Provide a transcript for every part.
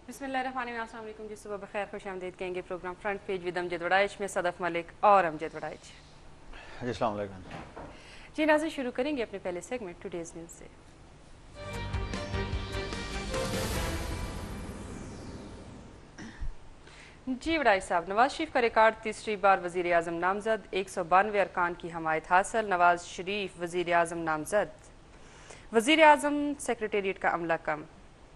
बिस्मिल्लाहिर्रहमानिर्रहीम, अस्सलाम वालेकुम जी। सुबह बखैर, खुश आमदीद कहेंगे programme front page with Amjad Waraich में सदफ मलिक और अमजद वड़ाइच। जी अस्सलाम वालेकुम जी नाज़रीन, शुरू करेंगे अपने पहले सेगमेंट टुडेज न्यूज़ से। जी वड़ाइच साहब, नवाज शरीफ का रिकॉर्ड तीसरी बार वज़ीर आज़म नामजद, 192 अरकान की हमायत हासिल। नवाज शरीफ वज़ीर आज़म नामजद, वज़ीर आज़म सेक्रेटेरिएट का अमला कम।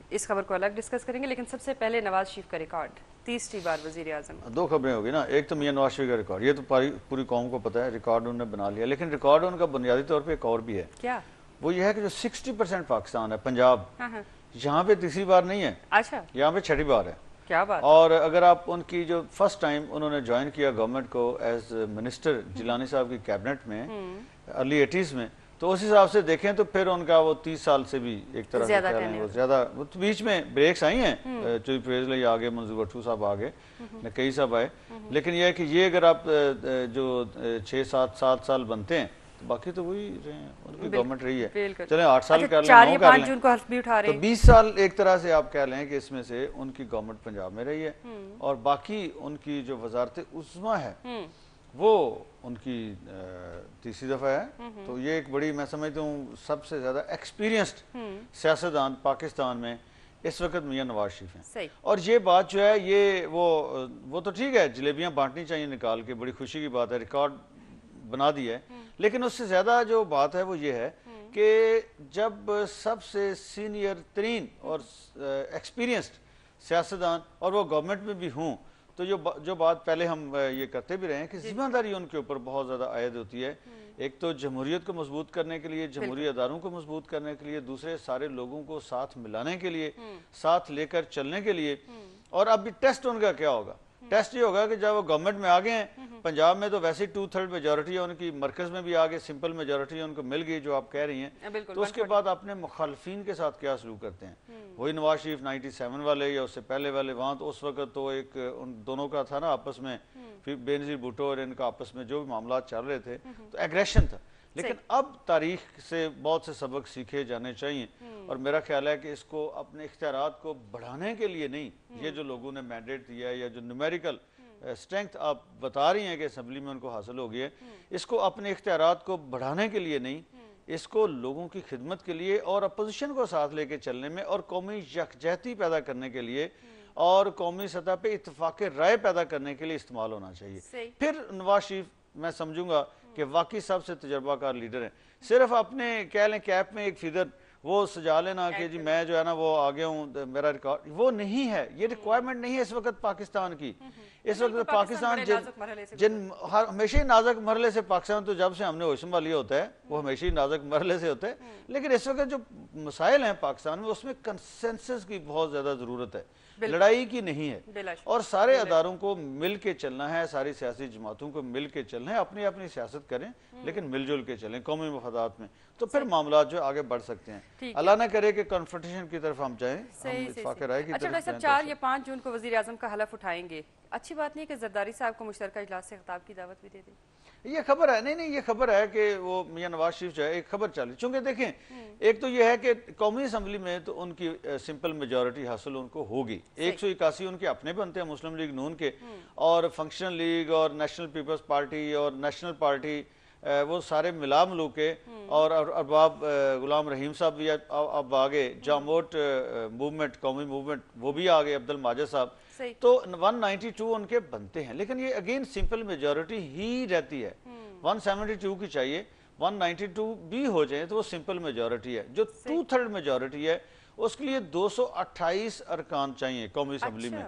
इस खबर को अलग डिस्कस करेंगे, लेकिन सबसे पहले नवाज शरीफ का रिकॉर्ड तीसरी बार वज़ीर आज़म। दो खबरें होगी ना, एक तो मियां नवाज शरीफ का रिकॉर्ड, ये तो पूरी कौम को पता है, रिकॉर्ड उन्होंने बना लिया, लेकिन रिकॉर्ड उनका बुनियादी तौर पे एक और भी है। क्या? वो ये है कि जो 60% पाकिस्तान है, पंजाब, हाँ। यहाँ पे तीसरी बार नहीं है, अच्छा, यहाँ पे छठी बार है। क्या बात। और अगर आप उनकी जो फर्स्ट टाइम उन्होंने ज्वाइन किया गवर्नमेंट को एज मिनिस्टर जिलानी साहब की कैबिनेट में अर्ली 80s में, तो उस हिसाब से देखें तो फिर उनका वो 30 साल से भी एक तरह से कह रहे हैं वो ज्यादा, तो बीच में ब्रेक्स आई हैं, चुई प्रेजली आ गए, मंजूर भट्टू साहब आ गए, कई साहब आए, लेकिन यह है कि ये अगर आप जो 6-7 साल बनते हैं तो बाकी तो वही रहे हैं, उनकी गवर्नमेंट रही है, चले 8 साल कर लें, 9 कर लें, तो 20 साल एक तरह से आप कह लें कि इसमें से उनकी गवर्नमेंट पंजाब में रही है, और बाकी उनकी जो वजारत उस्मा है वो उनकी तीसरी दफा है। तो ये एक बड़ी, मैं समझता हूँ सबसे ज्यादा एक्सपीरियंस्ड सियासतदान पाकिस्तान में इस वक्त मियां नवाज शरीफ हैं। और ये बात जो है ये वो तो ठीक है, जलेबियां बांटनी चाहिए निकाल के, बड़ी खुशी की बात है, रिकॉर्ड बना दिया है, लेकिन उससे ज्यादा जो बात है वो ये है कि जब सबसे सीनियर तरीन और एक्सपीरियंस्ड सियासतदान और वो गवर्नमेंट में भी हूँ, तो जो बात पहले हम ये करते भी रहे हैं कि जिम्मेदारी उनके ऊपर बहुत ज़्यादा आयद होती है, एक तो जमहूरियत को मजबूत करने के लिए, जमहूरी अदारों को मजबूत करने के लिए, दूसरे सारे लोगों को साथ मिलाने के लिए, साथ लेकर चलने के लिए। और अब भी टेस्ट उनका क्या होगा? टेस्ट ये होगा कि जब वो गवर्नमेंट में आ गए हैं, पंजाब में तो वैसे ही 2/3 मेजोरिटी है उनकी, मरकज में भी आ गए, सिंपल मेजोरिटी उनको मिल गई जो आप कह रही हैं, तो उसके बाद अपने मुखालफिन के साथ क्या सलूक करते हैं? वही नवाज शरीफ 97 वाले या उससे पहले वाले, वहां तो उस वक्त तो एक उन दोनों का था ना आपस में, फिर बेनजीर भुट्टो और इनका आपस में जो भी मामला चल रहे थे, तो एग्रेशन था। लेकिन अब तारीख से बहुत से सबक सीखे जाने चाहिए, और मेरा ख्याल है कि इसको अपने इख्तियारात को बढ़ाने के लिए नहीं, ये जो लोगों ने मैंडेट दिया है या जो न्यूमेरिकल स्ट्रेंथ आप बता रही हैं कि असम्बली में उनको हासिल हो गई है, इसको अपने इख्तियारात को बढ़ाने के लिए नहीं, इसको लोगों की खिदमत के लिए और अपोजिशन को साथ लेके चलने में और कौमी यकजहती पैदा करने के लिए और कौमी सतह पे इत्तेफाक राय पैदा करने के लिए इस्तेमाल होना चाहिए। फिर नवाज शरीफ मैं समझूंगा कि वाकई सबसे तजर्बाकार लीडर हैं। सिर्फ अपने कह लें कैप में एक फिगर वो सजा लेना कि जी मैं जो है ना वो आ गया हूँ, मेरा रिकॉर्ड, वो नहीं है, ये रिक्वायरमेंट नहीं है इस वक्त पाकिस्तान की। इस वक्त पाकिस्तान हमेशा ही नाजुक मरहले से, पाकिस्तान तो जब से हमने होशंबा लिया होता है वो हमेशा ही नाजुक मरहले से होता है, लेकिन इस वक्त जो मसाइल हैं पाकिस्तान में उसमें कंसेंसस की बहुत ज्यादा जरूरत है, लड़ाई की नहीं है, और सारे अदारों को मिल के चलना है, सारी सियासी जमातों को मिल के चलना है, अपनी अपनी सियासत करें लेकिन मिलजुल के चलें कौमी मफादात में, तो फिर मामला जो आगे बढ़ सकते हैं। अल्लाह न करे कि कन्फ्रंटेशन की तरफ हम जाएं, इत्तेफाक राय की तरफ जाएं। 4 या 5 जून को वज़ीर आज़म का हलफ उठाएंगे, अच्छी बात नहीं है कि जरदारी साहब को मुश्तरका इजलास से खिताब की दावत भी दे दें? ये खबर है, नहीं ये खबर है कि वो मियां नवाज शरीफ जो है, एक खबर चली, चूंकि देखें एक तो ये है कि कौमी असम्बली में तो उनकी सिंपल मेजोरिटी हासिल उनको होगी, 181 उनके अपने बनते हैं मुस्लिम लीग नून के, और फंक्शनल लीग और नेशनल पीपल्स पार्टी और नेशनल पार्टी वो सारे मिला मिलू के, और अरबाब गुलाम रहीम साहब भी अब आ गए, जामोट मूवमेंट, कौमी मूवमेंट वो भी आ गए, अब्दुल माजिद साहब, तो 192 उनके बनते हैं, लेकिन ये अगेन सिंपल मेजोरिटी ही रहती है, 172 की चाहिए, 192 भी हो जाए तो वो सिंपल मेजोरिटी है। जो 2/3 मेजोरिटी है उसके लिए 228 अरकान चाहिए कौमी असम्बली में,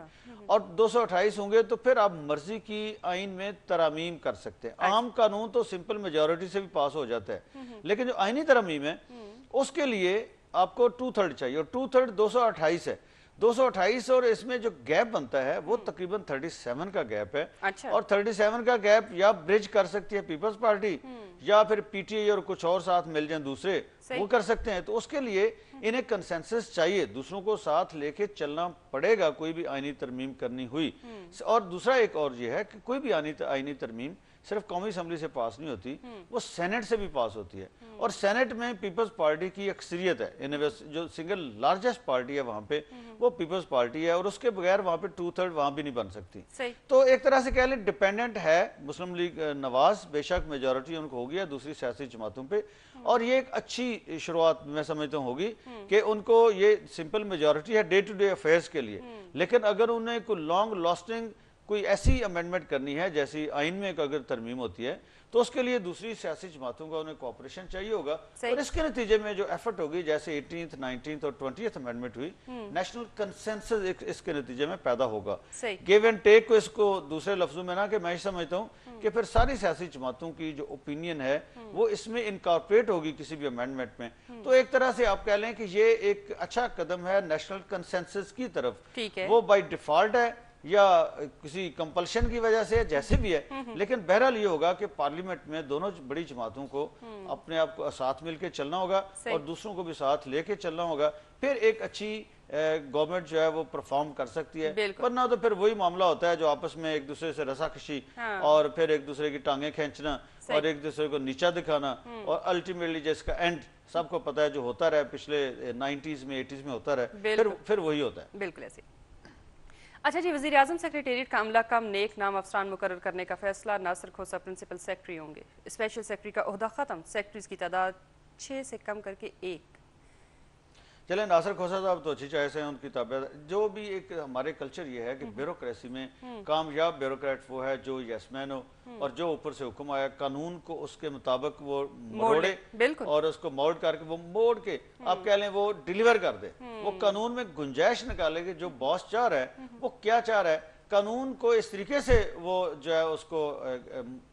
और 228 होंगे तो फिर आप मर्जी की आइन में तरामीम कर सकते हैं। आम कानून तो सिंपल मेजोरिटी से भी पास हो जाता है, लेकिन जो आइनी तरामीम है उसके लिए आपको 2/3 चाहिए, और 2/3 228 है, 228 और इसमें जो गैप बनता है वो तकरीबन 37 का गैप है। और 37 का गैप या ब्रिज कर सकती है पीपल्स पार्टी, या फिर पीटीआई और कुछ और साथ मिल जाए दूसरे, वो कर सकते हैं। तो उसके लिए इन्हें कंसेंसस चाहिए, दूसरों को साथ लेके चलना पड़ेगा कोई भी आईनी तरमीम करनी हुई। और दूसरा एक और ये है कि कोई भी आईनी तरमीम صرف قومی اسمبلی سے پاس نہیں ہوتی, وہ سینٹ سے بھی پاس ہوتی ہے. اور سینٹ میں پیپلز پارٹی کی اکثریت ہے, جو سنگل لارجسٹ پارٹی ہے وہاں پہ وہ پیپلز پارٹی ہے, اور اس کے بغیر وہاں پہ 2/3 وہاں بھی نہیں بن سکتی. تو ایک طرح سے کہہ لیں ڈیپینڈنٹ ہے مسلم لیگ نواز, بے شک میجورٹی ان کو ہوگی ہے دوسری سیاسی جماعتوں پہ, اور یہ ایک اچھی شروعات میں سمجھتا ہوں ہوگی کہ ان کو یہ سمپل میجورٹی ہے ڈے ٹو ڈے افیئرز کے لیے. لیکن اگر انہیں کوئی لانگ لاسٹنگ کوئی ایسی امینڈمنٹ کرنی ہے جیسی آئین میں اگر ترمیم ہوتی ہے, تو اس کے لیے دوسری سیاسی جماعتوں کا انہیں کوآپریشن چاہیے ہوگا, اور اس کے نتیجے میں جو ایفرٹ ہوگی جیسے 18th 19th اور 20th امینڈمنٹ ہوئی, نیشنل کنسنسس اس کے نتیجے میں پیدا ہوگا. گیو اینڈ ٹیک کو اس کو دوسرے لفظوں میں نا کہ میں سمجھتا ہوں کہ پھر ساری سیاسی جماعتوں کی جو اوپینین ہے وہ اس میں انکارپوریٹ ہوگی کسی بھی امینڈمنٹ میں. تو ایک طرح سے آپ کہہ لیں کہ یہ ایک اچھا قدم ہے نیشنل کنسنسس کی طرف, وہ بائی ڈیفالٹ ہے یا کسی کمپلشن کی وجہ سے جیسے بھی ہے, لیکن بہرحال یہ ہوگا کہ پارلیمنٹ میں دونوں بڑی جماعتوں کو اپنے آپ کو ساتھ مل کے چلنا ہوگا اور دوسروں کو بھی ساتھ لے کے چلنا ہوگا, پھر ایک اچھی گورنمنٹ جو ہے وہ پرفارم کر سکتی ہے. ورنہ تو پھر وہی معاملہ ہوتا ہے جو آپس میں ایک دوسرے سے رسا کشی اور پھر ایک دوسرے کی ٹانگیں کھینچنا اور ایک دوسرے کو نیچا دکھانا, اور الٹیمیٹلی جس کا اینڈ سب کو پتا ہے جو ہوتا رہا پچھلے 90s میں 80s میں ہوتا رہا, پھر وہی ہوتا ہے. بالکل ایسے. اچھا جی, وزیراعظم سیکریٹریٹ کا عملہ کم نیک نام افسران مقرر کرنے کا فیصلہ, ناصر کھوسہ پرنسپل سیکرٹری ہوں گے, اسپیشل سیکرٹری کا عہدہ ختم, سیکرٹریز کی تعداد 6 سے کم کر کے 1. چلیں ناصر کھوسہ صاحب تو اچھی چوائس ہیں, ان کی طبیعت جو بھی ایک ہمارے کلچر یہ ہے کہ بیوروکریسی میں کامیاب بیوروکریٹ وہ ہے جو یس مین ہو, اور جو اوپر سے حکم آیا قانون کو اس کے مطابق وہ مروڑے اور اس کو موڈ کر کے وہ موڑ کے آپ کہہ لیں وہ ڈیلیور کر دے, وہ قانون میں گنجائش نکالے کہ جو باس چاہ رہا ہے وہ کیا چاہ رہا ہے, قانون کو اس طریقے سے وہ جو ہے اس کو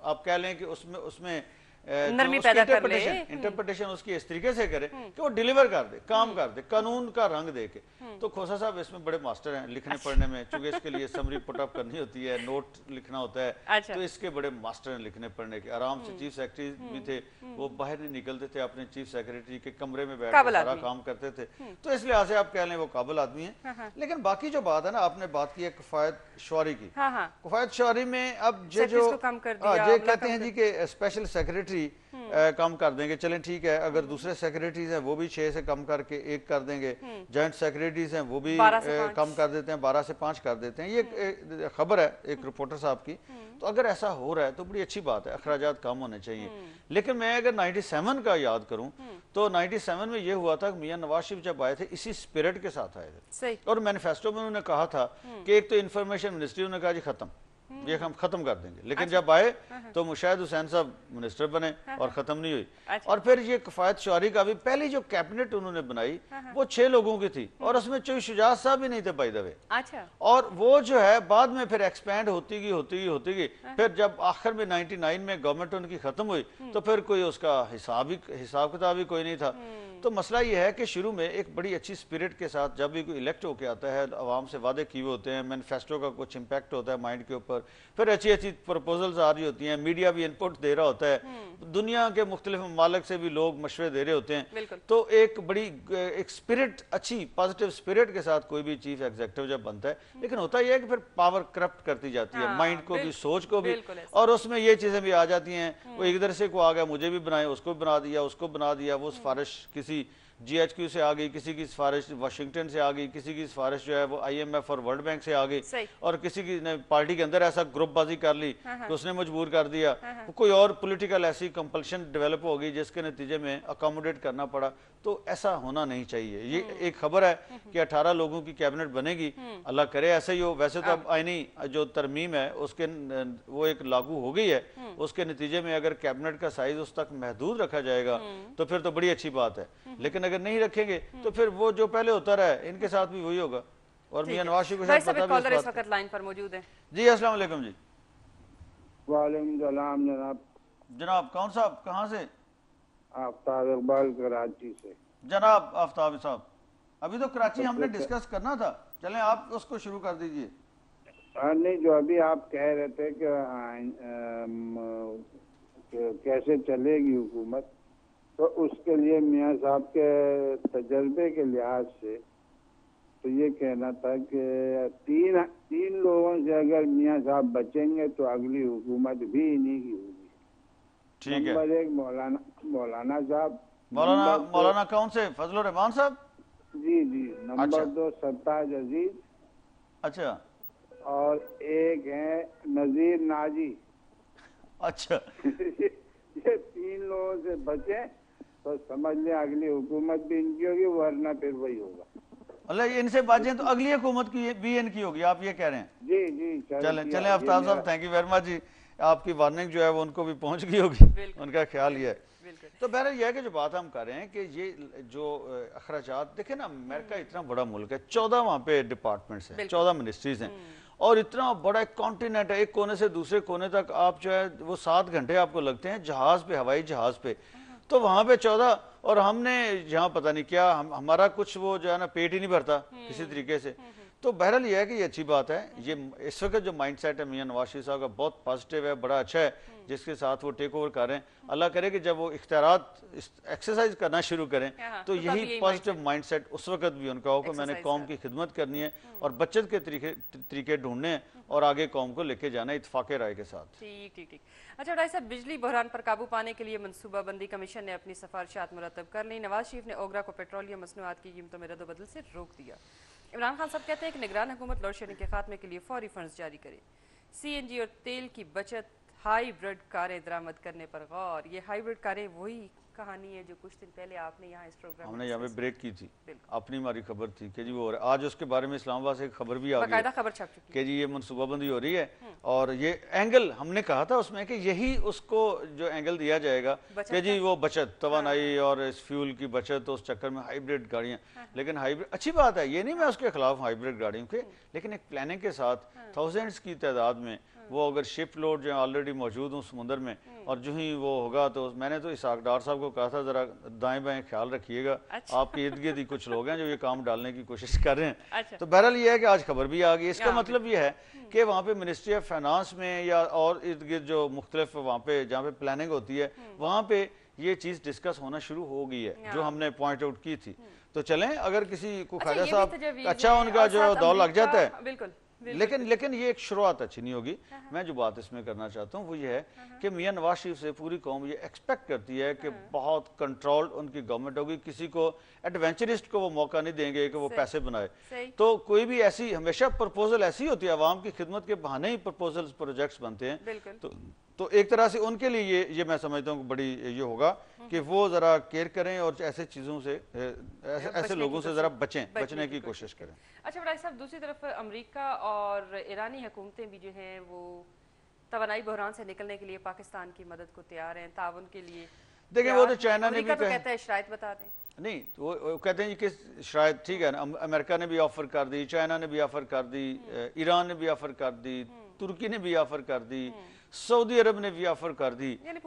آپ کہہ لیں کہ اس میں نرمی پیدا کر لے, انٹرپریٹیشن اس کی اس طریقے سے کرے کہ وہ ڈیلیور کر دے, کام کر دے, قانون کا رنگ دے کے. تو کھوسہ صاحب اس میں بڑے ماسٹر ہیں لکھنے پڑھنے میں, چونکہ اس کے لیے سمری پٹ اپ کرنی ہوتی ہے, نوٹ لکھنا ہوتا ہے, تو اس کے بڑے ماسٹر ہیں لکھنے پڑھنے کے. آرام سے چیف سیکرٹری بھی تھے, وہ باہر نہیں نکلتے تھے, اپنے چیف سیکرٹری کے کمرے میں بیٹھ کے سارا کام کرتے تھے, تو اس لحاظ سے آپ کہہ لیں وہ قابل آدمی ہیں. لیکن باقی جو بات ہے نا, آپ نے بات کی ہے کفایت شعاری کی, کفایت شعاری میں اب جو کہتے ہیں جی کہ اسپیشل سیکرٹری کم کر دیں گے, چلیں ٹھیک ہے, اگر دوسرے سیکریٹریز ہیں وہ بھی 6 سے کم کر کے 1 کر دیں گے, جوائنٹ سیکریٹریز ہیں وہ بھی کم کر دیتے ہیں, 12 سے 5 کر دیتے ہیں, یہ خبر ہے ایک رپورٹر صاحب کی. تو اگر ایسا ہو رہا ہے تو بڑی اچھی بات ہے, اخراجات کم ہونے چاہیے. لیکن میں اگر 97 کا یاد کروں تو 97 میں یہ ہوا تھا کہ میاں نواز شریف جب آئے تھے اسی اسپرٹ کے ساتھ آئے تھے, اور مینیفیسٹو میں انہوں نے کہا تھا کہ ایک تو انفارمیشن منسٹری, انہوں نے کہا جی ختم, یہ ہم ختم کر دیں گے. لیکن جب آئے تو مشاہد حسین صاحب منسٹر بنے اور ختم نہیں ہوئی. اور پھر یہ کفایت شعاری کا بھی پہلی جو کیبنٹ انہوں نے بنائی وہ 6 لوگوں کی تھی, اور اس میں چوئی شجاعت صاحب بھی نہیں تھے بائی دا وے. اور وہ جو ہے بعد میں پھر ایکسپینڈ ہوتی گئی. پھر جب آخر میں 99 میں گورنمنٹ ان کی ختم ہوئی تو پھر کوئی اس کا حساب کتاب ہی کوئی نہیں تھا. تو مسئلہ یہ ہے کہ شروع میں ایک بڑی اچھی اسپرٹ کے ساتھ جب بھی کوئی الیکٹ ہو کے آتا ہے, عوام سے وعدے کیے ہوتے ہیں, مینیفیسٹو کا کچھ امپیکٹ ہوتا ہے مائنڈ کے اوپر, پھر اچھی پروپوزلز آ رہی ہوتی ہیں, میڈیا بھی انپٹ دے رہا ہوتا ہے, دنیا کے مختلف ممالک سے بھی لوگ مشورے دے رہے ہوتے ہیں. تو ایک بڑی ایک اسپرٹ, اچھی پازیٹیو اسپرٹ کے ساتھ کوئی بھی چیف ایگزیکٹو جب بنتا ہے, لیکن ہوتا یہ ہے کہ پھر پاور کرپٹ کرتی جاتی ہے مائنڈ کو بھی, سوچ کو بھی, اور اس میں یہ چیزیں بھی آ جاتی ہیں. وہ ادھر سے کو آ گیا مجھے بھی بنائے, اس کو بھی بنا دیا, اس کو بنا دیا, وہ سفارش کسی جی ایچ کیو سے آ گئی, کسی کی سفارش واشنگٹن سے آ گئی, کسی کی سفارش جو ہے وہ آئی ایم ایف اور ورلڈ بینک سے آ گئی, اور کسی کی پارٹی کے اندر ایسا گروپ بازی کر لی کہ اس نے مجبور کر دیا, کوئی اور پولیٹیکل ایسی کمپلشن ڈیولپ ہو گئی جس کے نتیجے میں اکاموڈیٹ کرنا پڑا. تو ایسا ہونا نہیں چاہیے. یہ ایک خبر ہے کہ 18 لوگوں کی کیبنٹ بنے گی, اللہ کرے ایسا ہی ہو. ویسے تو اب آئینی جو ترمیم ہے اس کے وہ ایک لاگو ہو گئی ہے, اس کے نتیجے میں اگر کیبنٹ کا سائز اس تک محدود رکھا جائے گا تو پھر تو بڑی اچھی بات ہے. لیکن اگر نہیں رکھیں گے تو پھر وہ جو پہلے ہوتا رہا ہے ان کے ساتھ بھی وہی ہوگا. اور میاں نواز شریف کے ساتھ پتہ بھی اس وقت لائن پر موجود ہے. جی السلام علیکم. جی وعلیکم السلام جناب. جناب کون صاحب کہاں سے؟ آفتاب اقبال کراچی سے. جناب آفتاب صاحب, ابھی تو کراچی ہم نے ڈسکس کرنا تھا, چلیں آپ اس کو شروع کر دیجئے. نہیں, جو ابھی آپ کہہ رہے تھے کہ کیسے چلے گی حکومت, تو اس کے لیے میاں صاحب کے تجربے کے لحاظ سے تو یہ کہنا تھا کہ تین لوگوں سے अगर मियाँ साहब बचेंगे तो अगली हुकूमत भी इन्हीं की होगी। ठीक है। नंबर 1 मौलाना साहब, मौलाना कौन से? फजलुर रहमान साहब? जी जी। नंबर अच्छा। 2 सरताज अजीज, अच्छा और एक है नजीर नाजी। अच्छा। ये 3 लोगों से बचे तो समझ लें अगली हुकूमत भी इनकी होगी, वरना फिर वही होगा। अल्लाह, इनसे बातें तो अगली हुकूमत की भी इनकी होगी, आप ये कह रहे हैं? जी जी। चलें आफ्ताब साहब, थैंक यू वेरी मच जी। आपकी वार्निंग जो है वो उनको भी पहुंच गई होगी, उनका ख्याल ये है। तो बहरहाल ये है कि जो बात हम कर रहे हैं कि ये जो अखराजात, देखें ना, अमेरिका इतना बड़ा मुल्क है, 14 वहाँ पे डिपार्टमेंट्स हैं, 14 मिनिस्ट्रीज हैं, और इतना बड़ा एक कॉन्टिनेंट है, एक कोने से दूसरे कोने तक आप जो है वो 7 घंटे आपको लगते हैं जहाज पे, हवाई जहाज पे। तो वहां पे 14, और हमने यहाँ पता नहीं क्या, हमारा कुछ वो जो है ना पेट ही नहीं भरता किसी तरीके से। तो बहरहाल ये है कि ये अच्छी बात है। ये इस वक्त जो माइंड सेट है मियां नवाज शरीफ साहब का बहुत पॉजिटिव है, बड़ा अच्छा है, जिसके साथ वो टेक ओवर कर रहे हैं। अल्लाह करे कि जब वो इख्तियारात एक्सरसाइज करना शुरू करें तो यही पॉजिटिव माइंड सेट उस वक्त भी उनका हो कि मैंने कौम की खिदमत करनी है और बचत के तरीके ढूंढने हैं और आगे कौम को लेके जाना है इत्तेफाक राय के साथ। ठीक ठीक ठीक। अच्छा डाई साहब, बिजली बहरान पर काबू पाने के लिए मनसूबाबंदी कमीशन ने अपनी सिफारिशात मुरतब कर ली। नवाज शरीफ ने ओगरा को पेट्रोलियम मसनूआत की कीमतों में रद्दबदल से रोक दिया। इमरान खान साहब कहते हैं कि निगरान हुकूमत लोड शेडिंग के खात्मे के लिए फौरी फंड्स जारी करे। CNG और तेल की बचत, हाइब्रिड कारें दरामद करने पर गौर। ये हाइब्रिड कारें वही कहानी है जो कुछ दिन पहले आपने यहाँ इस प्रोग्राम हमने यहाँ पे ब्रेक की थी, अपनी हमारी खबर थी कि जी वो आज उसके बारे में इस्लामाबाद से एक खबर भी आ गई, खबर छप चुकी कि जी ये मनसूबाबंदी हो रही है। और ये एंगल हमने कहा था उसमें कि यही उसको जो एंगल दिया जाएगा कि जी वो बचत, तवानाई और इस फ्यूल की बचत, तो उस चक्कर में हाइब्रिड गाड़ियाँ। लेकिन हाइब्रिड अच्छी बात है, ये नहीं मैं उसके खिलाफ हाइब्रिड गाड़ियों के, लेकिन एक प्लानिंग के साथ थाउजेंड्स की तादाद में वो अगर शिप लोड जो ऑलरेडी मौजूद हूँ समुद्र में, और जो ही वो होगा तो मैंने तो इसाक डार साहब को कहा था जरा दाएं बाएं ख्याल रखिएगा। अच्छा। आपके इर्द गिर्द ही कुछ लोग हैं जो ये काम डालने की कोशिश कर रहे हैं। अच्छा। तो बहरहाल ये है कि आज खबर भी आ गई। इसका मतलब ये है कि वहाँ पे मिनिस्ट्री ऑफ फाइनेंस में या और इर्द गिर्द जो मुख्तलिफ वहाँ पे जहाँ पे प्लानिंग होती है वहाँ पे ये चीज़ डिस्कस होना शुरू हो गई है जो हमने पॉइंट आउट की थी। तो चलें, अगर किसी को ख्वाजा साहब अच्छा उनका जो दौर लग जाता है, बिल्कुल, लेकिन ये एक शुरुआत अच्छी नहीं होगी। मैं जो बात इसमें करना चाहता हूँ वो ये है कि मियां नवाज शरीफ से पूरी कौम ये एक्सपेक्ट करती है कि बहुत कंट्रोल्ड उनकी गवर्नमेंट होगी, किसी को एडवेंचरिस्ट को वो मौका नहीं देंगे कि वो पैसे बनाए। तो कोई भी ऐसी हमेशा प्रपोजल ऐसी होती है, आवाम की खिदमत के बहाने ही प्रपोजल्स प्रोजेक्ट्स बनते हैं। तो एक तरह से उनके लिए ये मैं समझता हूँ बड़ी ये होगा कि वो जरा केयर करें और ऐसे चीज़ों से ऐसे लोगों से जरा बचने की कोशिश करें। अच्छा भाई साहब, दूसरी तरफ अमेरिका और ईरानी हुकूमतें भी जो हैं वो तवानाई बहरान से निकलने के लिए पाकिस्तान की मदद को तैयार हैं, ताउन के लिए। देखिए वो तो चाइना ने भी कहता है, शराइत बता दें। नहीं, वो कहते हैं कि शायद ठीक है ना, अमेरिका ने भी ऑफर कर दी, चाइना ने भी ऑफर कर दी, ईरान ने भी ऑफर कर दी, तुर्की ने भी ऑफर कर दी, सऊदी अरब ने भी ऑफर कर दी, यानी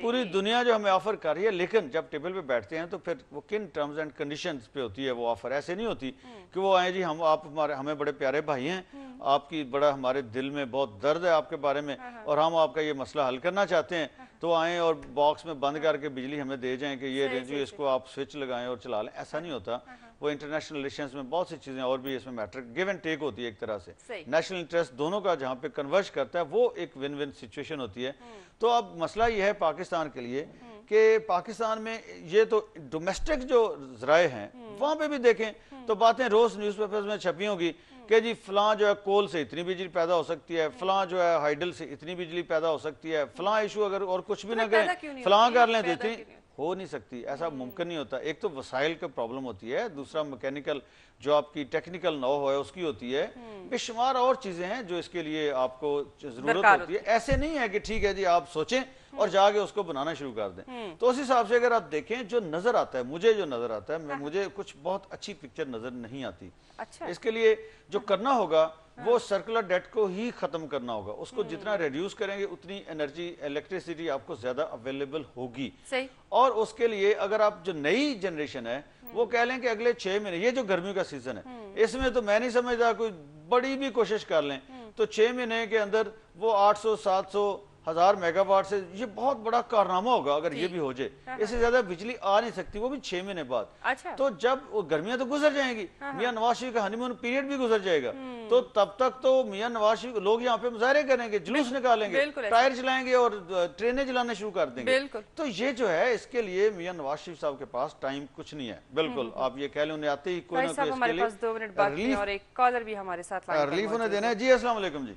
पूरी दुनिया जो हमें ऑफर कर रही है। लेकिन जब टेबल पे बैठते हैं तो फिर वो किन टर्म्स एंड कंडीशंस पे होती है वो ऑफर। ऐसे नहीं होती कि वो आए जी हम आप हमें बड़े प्यारे भाई हैं, आपकी बड़ा हमारे दिल में बहुत दर्द है आपके बारे में और हम आपका ये मसला हल करना चाहते हैं, तो आए और बॉक्स में बंद करके बिजली हमें दे जाएं कि ये रेंजो इसको आप स्विच लगाएं और चला लें। ऐसा नहीं होता। वो इंटरनेशनल रिलेशंस में बहुत सी चीज़ें और भी इसमें मैटर, गिव एंड टेक होती है एक तरह से। नेशनल इंटरेस्ट दोनों का जहाँ पे कन्वर्ज करता है वो एक विन विन सिचुएशन होती है। तो अब मसला ये है पाकिस्तान के लिए कि पाकिस्तान में ये तो डोमेस्टिक जो ज़राए हैं वहाँ पे भी देखें तो बातें रोज़ न्यूज़पेपर्स में छपी होगी कि जी फलां जो है कोल से इतनी बिजली पैदा हो सकती है, फलां जो है हाइडल से इतनी बिजली पैदा हो सकती है, फलां इशू अगर और कुछ भी ना करें फलां कर लें तो इतनी हो नहीं सकती। ऐसा मुमकिन नहीं होता। एक तो वसाइल का प्रॉब्लम होती है, दूसरा मैकेनिकल जो आपकी टेक्निकल नौ है उसकी होती है, बेशुमार और चीजें हैं जो इसके लिए आपको जरूरत होती है। ऐसे नहीं है कि ठीक है जी आप सोचें और जाके उसको बनाना शुरू कर दें। तो उस हिसाब से अगर आप देखें जो नजर आता है, मुझे जो नजर आता है, मुझे कुछ बहुत अच्छी पिक्चर नजर नहीं आती। अच्छा। इसके लिए जो करना होगा वो सर्कुलर डेट को ही खत्म करना होगा। उसको जितना रिड्यूस करेंगे उतनी एनर्जी, इलेक्ट्रिसिटी आपको ज्यादा अवेलेबल होगी। सही। और उसके लिए अगर आप जो नई जनरेशन है वो कह लें कि अगले 6 महीने, ये जो गर्मियों का सीजन है इसमें तो मैं नहीं समझता कोई बड़ी भी कोशिश कर लें तो 6 महीने के अंदर वो 800, 700, 1000 मेगावाट से, ये बहुत बड़ा कारनामा होगा अगर ये भी हो जाए। इससे ज्यादा बिजली आ नहीं सकती, वो भी 6 महीने बाद। अच्छा। तो जब वो गर्मियां तो गुजर जाएंगी, मियां नवाज शरीफ का हनीमून पीरियड भी गुजर जाएगा, तो तब तक तो मियां नवाज शरीफ लोग यहाँ पे मुजाहरे करेंगे, जुलूस निकालेंगे, टायर चलाएंगे और ट्रेनें चलाना शुरू कर देंगे। तो ये जो है, इसके लिए मियां नवाज शरीफ साहब के पास टाइम कुछ नहीं है। बिल्कुल आप ये कह लें, उन्हें आते ही कोई ना कोई इसके लिए 2 मिनट बाकी और एक कॉलर भी हमारे साथ रिलीफ उन्हें देना है। जी अस्सलाम वालेकुम जी।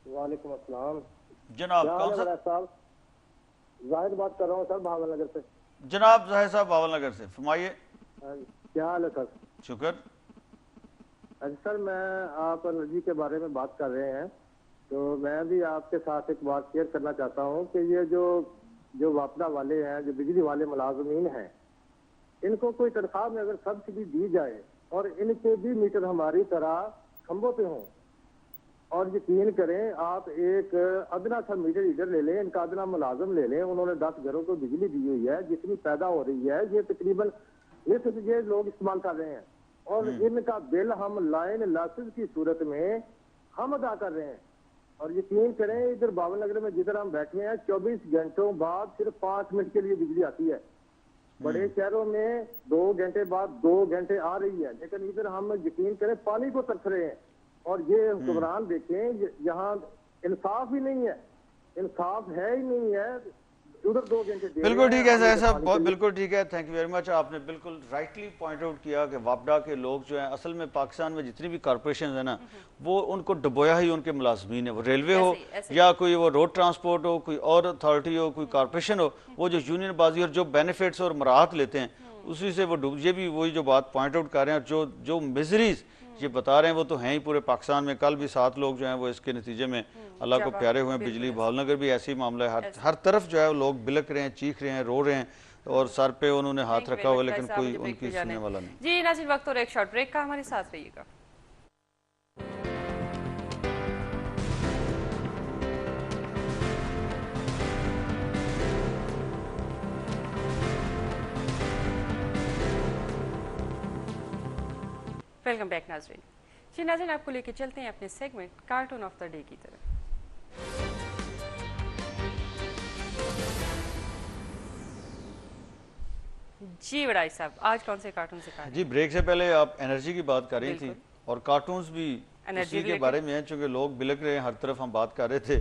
वालेकुम अस्सलाम जनाब कौन सा साहब? जाहिद बात कर रहा हूँ सर, भावनगर से। जनाब जाहिद साहब भावनगर से, फरमाइए। क्या हाल है सर? शुक्र। अच्छा सर, मैं आप एनर्जी के बारे में बात कर रहे हैं, तो मैं भी आपके साथ एक बात शेयर करना चाहता हूँ कि ये जो वापडा वाले हैं, जो बिजली वाले मुलाजमीन हैं, इनको कोई तनख्वाह में अगर सब्सिडी दी जाए और इनके भी मीटर हमारी तरह खंभों पे हों, और यकीन करें आप एक अदना सा मीटर रीडर ले लें, इनका अदना मुलाजम ले लें, उन्होंने 10 घरों को बिजली दी हुई है, जितनी पैदा हो रही है ये तकरीबन ये लोग इस्तेमाल कर रहे हैं, और इनका बिल हम लाइन लॉसेस की सूरत में हम अदा कर रहे हैं। और यकीन करें इधर भावनगर में जिधर हम बैठे हैं 24 घंटों बाद सिर्फ 5 मिनट के लिए बिजली आती है। बड़े शहरों में 2 घंटे बाद 2 घंटे आ रही है, लेकिन इधर हम यकीन करें पानी को तरस रहे हैं। और ये हुक्मरान देखें, यहाँ इंसाफ ही नहीं है, इंसाफ है ही नहीं है, उधर 2 घंटे। बिल्कुल ठीक है साहब साहब, बहुत बिल्कुल ठीक है, थैंक यू वेरी मच। आपने बिल्कुल राइटली पॉइंट आउट किया कि वापडा के लोग जो हैं, असल में पाकिस्तान में जितनी भी कॉर्पोरेशन है ना, वो उनको डुबोया ही उनके मुलाजमीन है। वो रेलवे हो या कोई वो रोड ट्रांसपोर्ट हो, कोई और अथॉरिटी हो, कोई कॉर्पोरेशन हो, वो जो यूनियन बाजी और जो बेनिफिट्स और मराहत लेते हैं, उसी से वो डूब। ये भी वही जो बात पॉइंट आउट कर रहे हैं, और जो मिजरीज ये बता रहे हैं, वो तो हैं ही पूरे पाकिस्तान में। कल भी 7 लोग जो हैं वो इसके नतीजे में अल्लाह को प्यारे हुए हैं। बिजली भावनगर भी ऐसी मामला है, हर तरफ जो है वो लोग बिलक रहे हैं, चीख रहे हैं, रो रहे हैं, और सर पे उन्होंने हाथ रखा हुआ, लेकिन कोई उनकी सुनने वाला नहीं। जी नाज़रीन, वक्त और एक शॉर्ट ब्रेक का, हमारे साथ रहिएगा। वेलकम बैक नाज़रीन। जी नाज़रीन, आपको लेके चलते हैं अपने segment cartoon of the day की तरफ। जी बड़ाई साहब, आज कौन से कार्टून से कहा? जी ब्रेक से पहले आप एनर्जी की बात कर रही थी, और कार्टून्स भी उसी के बारे में है, चूंकि लोग बिलक रहे हैं, हर तरफ हम बात कर रहे थे,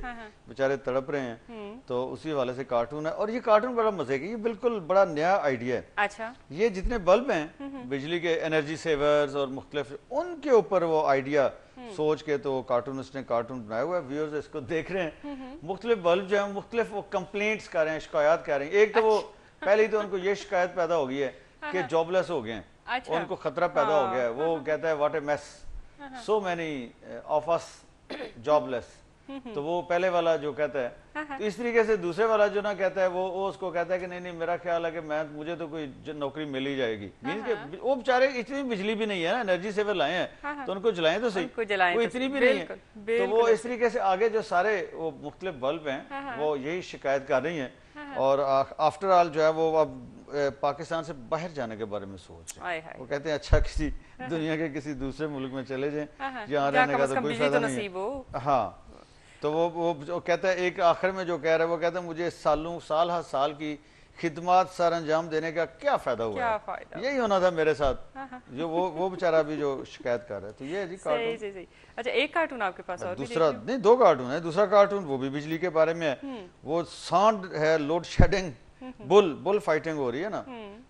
बेचारे तड़प रहे हैं, तो उसी हवाले से कार्टून है। और ये कार्टून बड़ा मजे का, ये बिल्कुल बड़ा नया आइडिया है। अच्छा। ये जितने बल्ब हैं बिजली के, एनर्जी सेवर्स और मुख्तलिफ, उनके ऊपर वो आइडिया सोच के तो कार्टूनिस्ट ने कार्टून बनाया हुआ है। व्यूअर्स इसको देख रहे हैं, मुख्तलिफ बल्ब जो है मुख्तलिफ वो कंप्लेंट्स कर रहे हैं, शिकायत कर रहे हैं। एक तो वो पहले तो उनको ये शिकायत पैदा हो गई है कि जॉबलेस हो गए हैं, उनको खतरा पैदा हो गया है। वो कहता है what A mess, so many of us jobless। तो वो पहले वाला जो कहता है, तो इस तरीके से दूसरे वाला जो ना कहता है, वो उसको कहता है कि नहीं मेरा ख्याल है कि मुझे तो कोई नौकरी मिल ही जाएगी। मीन्स के वो बेचारे इतनी बिजली भी नहीं है ना, एनर्जी सेवर लाए हैं तो उनको जलाएं तो सही, वो इतनी भी नहीं है। तो वो इस तरीके से आगे जो सारे वो मुख्तलिफ बल्ब हैं वो यही शिकायत कर रही हैं। और आफ्टर ऑल जो है वो अब पाकिस्तान से बाहर जाने के बारे में सोच रहे हैं। वो कहते हैं अच्छा किसी दुनिया के किसी दूसरे मुल्क में चले जाएं, यहाँ रहने का तो कोई फायदा नहीं है। हाँ, तो वो जो कहता है एक आखिर में जो कह रहा है, वो कहता है मुझे साल हर साल की खिदमत सर अंजाम देने का क्या फायदा हुआ है? यही होना था मेरे साथ। जो वो बेचारा अभी जो शिकायत कर रहा है। तो ये जी कार्टून। अच्छा, एक कार्टून आपके पास और दूसरा नहीं, 2 कार्टून है। दूसरा कार्टून वो भी बिजली के बारे में है। वो सांड है, लोड शेडिंग, बुल फाइटिंग हो रही है ना,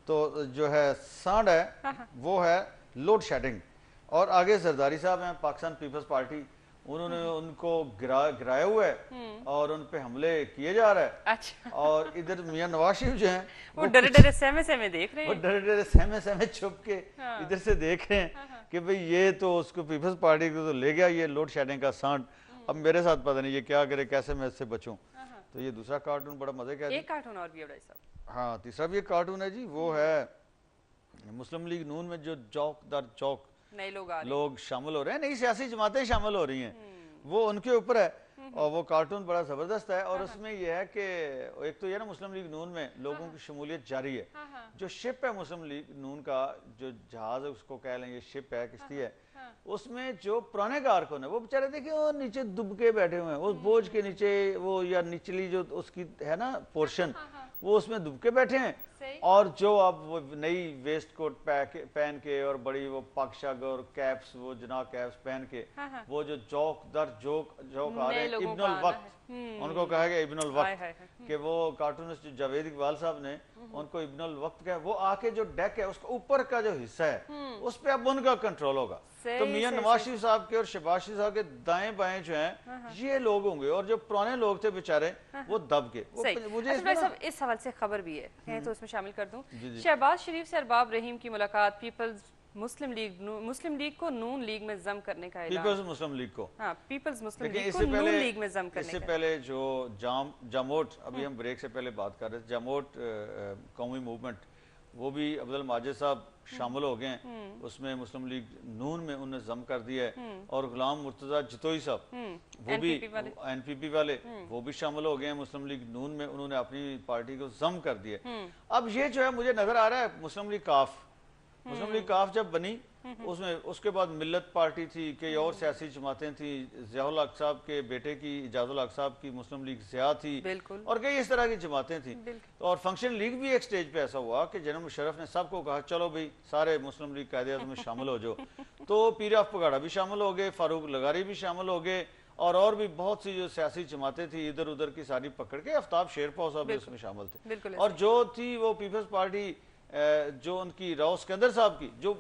तो जो है सांड है वो है लोड शेडिंग। और आगे जरदारी साहब हैं, पाकिस्तान पीपल्स पार्टी, उन्होंने उनको गिराया हुआ है और उन पे हमले किए जा रहा है। अच्छा। और इधर मियां नवाज शरीफ जो हैं वो डरे डरे सहमे देख रहे हैं, वो डरे डरे सहमे छुप के इधर से देख रहे हैं कि भाई ये तो उसको पीपल्स पार्टी को तो ले गया ये लोड शेडिंग का सांड, अब मेरे साथ पता नहीं ये क्या करे, कैसे मैं इससे बचूं। तो ये दूसरा कार्टून बड़ा मजे का है। एक कार्टून और भी है साहब। हाँ, तीसरा भी एक कार्टून है जी, वो है मुस्लिम लीग नून में जो चौक दर चौक नए लोग शामिल हो रहे हैं, नई सियासी जमातें शामिल हो रही हैं, वो उनके ऊपर है। और वो कार्टून बड़ा जबरदस्त है। और उसमें यह है कि एक तो ये ना मुस्लिम लीग नून में लोगों की शमूलियत जारी है। जो शिप है मुस्लिम लीग नून का जो जहाज है उसको कह लें, ये शिप है, किश्ती है, उसमें जो पुराने कारकुन है वो बेचारे देखिए वो नीचे दुब के बैठे हुए हैं, उस बोझ के नीचे वो या निचली जो उसकी है ना पोर्शन वो उसमें दुब के बैठे हैं। और जो अब वो नई वेस्ट कोट पहन के और बड़ी वो पग शग और कैप्स वो जना कैप्स पहन के वो जो जोक दर जोक आ रहे हैं इब्नुल वक्त, उनको कहा गया इब्नुल वक्त कि वो कार्टूनिस्ट जावेद इकबाल साहब ने उनको इब्नुल वक्त का वो आके जो डेक है उसका ऊपर का जो हिस्सा है उस पे अब उनका कंट्रोल होगा। तो मियां नवाज शरीफ साहब के और शहबाज शरीफ साहब के दाएं बाएं जो हैं ये लोग होंगे और जो पुराने लोग थे बेचारे वो दब के मुझे इस सवाल से खबर भी है तो उसमें शामिल कर दूं। शहबाज शरीफ से अरबाब रहीम की मुलाकात पीपल्स मुस्लिम लीग को नून लीग में जम करने का ऐलान। पीपल्स मुस्लिम लीग को पीपल्स मुस्लिम लीग को नून लीग में जम करने इससे पहले जो जामोट अभी हम ब्रेक से पहले बात कर रहे थे जामोट कौमी मूवमेंट वो भी अब्दुल माजिद साहब शामिल हो गए हैं उसमें मुस्लिम लीग नून में उन्हें जम कर दिया है और गुलाम मुर्तजा जितोई साहब वो भी एनपीपी वाले वो भी शामिल हो गए हैं मुस्लिम लीग नून में, उन्होंने अपनी पार्टी को जम कर दिया। अब ये जो है मुझे नजर आ रहा है मुस्लिम लीग काफ जब बनी उसमें उसके बाद मिल्लत पार्टी थी, कई और सियासी जमातें थी, ज़ियाउल हक साहब के बेटे की इजाजुल हक साहब की मुस्लिम लीग ज़िया थी और कई इस तरह की जमातें थी। और फंक्शन लीग भी एक स्टेज पे ऐसा हुआ कि जनरल मुशर्रफ ने सबको कहा चलो भाई सारे मुस्लिम लीग कायदे में शामिल हो जाओ। तो पीर अफ पगाड़ा भी शामिल हो गए, फारूक लगारी भी शामिल हो गए और भी बहुत सी जो सियासी जमातें थी इधर उधर की सारी पकड़ के आफ्ताब शेरपाव साहब भी उसमें शामिल थे। और जो थी वो पीपल्स पार्टी जो उनकी राव सिकंदर साहब की जो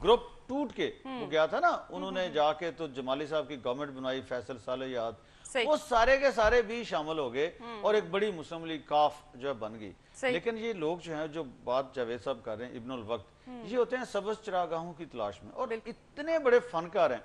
ग्रुप टूट के वो गया था ना, उन्होंने जाके तो जमाली साहब की गवर्नमेंट बनाई, फैसल साले याद, वो सारे के सारे भी शामिल हो गए और एक बड़ी मुस्लिम लीग काफ जो है बन गई। लेकिन ये लोग जो हैं जो बात जावेद साहब कर रहे हैं इब्नुल वक्त, ये होते हैं सबज चरागाहों की तलाश में और इतने बड़े फनकार हैं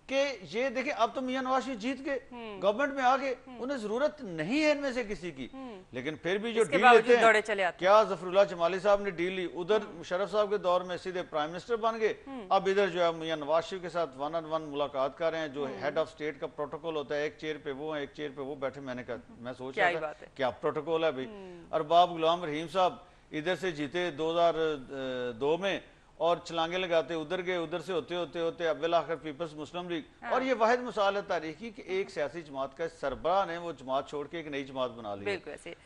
कि ये देखें अब तो मियां नवाज शरीफ जीत गए, गवर्नमेंट में आ गए, उन्हें जरूरत नहीं है इनमें से किसी की, लेकिन फिर भी जो डील लेते हैं, क्या जफरुल्लाह जमाली साहब ने डील ली, उधर मुशर्रफ साहब के दौर में सीधे प्राइम मिनिस्टर बन गए, अब इधर जो है मियां नवाज शरीफ के साथ 1-on-1 मुलाकात कर रहे हैं, जो हेड ऑफ स्टेट का प्रोटोकॉल होता है, एक चेयर पे वो है एक चेयर पे वो बैठे, मैं सोच रहा था क्या प्रोटोकॉल है भाई। अरबाब गुलाम रहीम साहब इधर से जीते 2002 में और छलांगे लगाते उधर गए, उधर से होते होते होते अब आखिर पीपल्स मुस्लिम लीग। और ये वाहिद मिसाल है तारीखी कि एक सियासी जमात का सरबराह ने वो जमात छोड़ के एक नई जमात बना ली।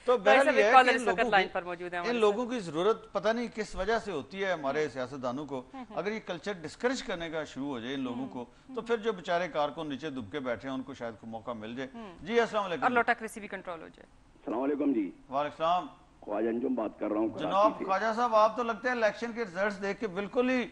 तो बहरहाल ये है कि इन लोगों की जरूरत पता नहीं किस वजह से होती है हमारे सियासतदानों को। अगर ये कल्चर डिस्करेज करने का शुरू हो जाए इन लोगों को तो फिर जो बेचारे कारकुन नीचे दुबके बैठे हैं उनको शायद मौका मिल जाए। जी अस्सलाम वालेकुम। और लोटाक्रेसी भी कंट्रोल हो जाए। अस्सलाम वालेकुम जी। वालेकुम। ख्वाजा अंजुम बात कर रहा हूँ जनाब ख्वाजा साहब, आप तो लगते हैं इलेक्शन के रिजल्ट्स देख के बिल्कुल ही